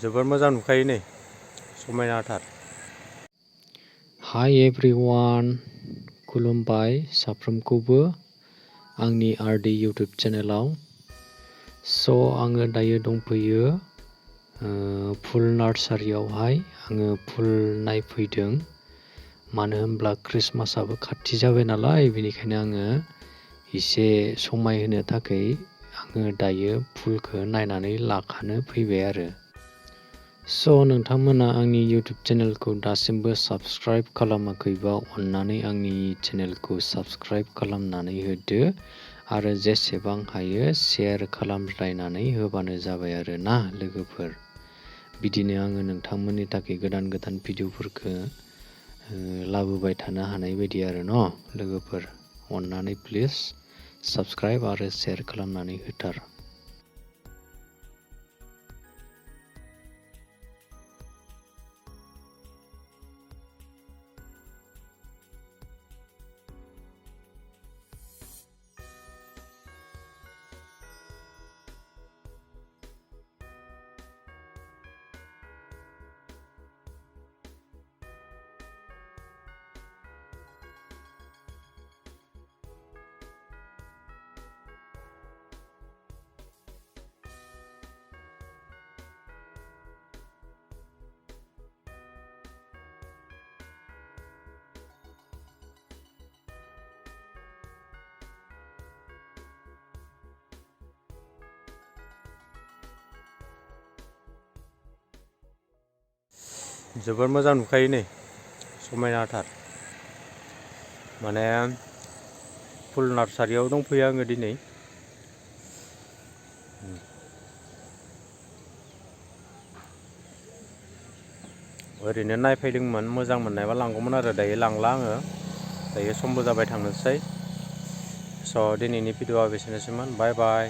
जोबोर मोजां नुखायो नै समायनाथार। हाय एभ्रिवान, खुलुमबाय साफ्रोमखौबो आंनि आरडि इउटुब चेनेलाव। स' आङो दायो दंफैयो फुल नार्सारियावहाय आङो फुल नायफैदों। मानो होनब्ला ख्रिस्टमासाबो खाथि जाबाय नालाय, बेनिखायनो आङो एसे समाय होनो थाखाय आङो दायो फुलखौ नायनानै लाखानो फैबाय आरो। स' नोंथांमोना आंनि इउटुब चेनेलखौ दासिमबो साबस्क्राइब खालामाखैबा अन्नानै आंनि चेनेलखौ साबस्क्राइब खालामनानै होदो आरो जेसेबां हायो शेयार खालामलायनानै होबानो जाबाय आरो ना लोगोफोर। बिदिनो आङो नोंथांमोननि थाखाय गोदान गोदान भिडिअफोरखौ लाबोबाय थानो हानाय बायदि आरो न' लोगोफोर। अन्नानै प्लिज साबस्क्राइब आरो शेयार खालामनानै होथार। जोबोर मोजां नुखायो नै समायनाथार। माने फुल नार्सारियाव दंफैयो आङो दिनै। ओरैनो नायफैदोंमोन, मोजां मोननायबा लांगौमोन आरो दायो लांला आङो। दायो समबो जाबाय थांनोसै। स' दिनैनि भिडिअ'आ बेसेनोसैमोन। बाय बाय।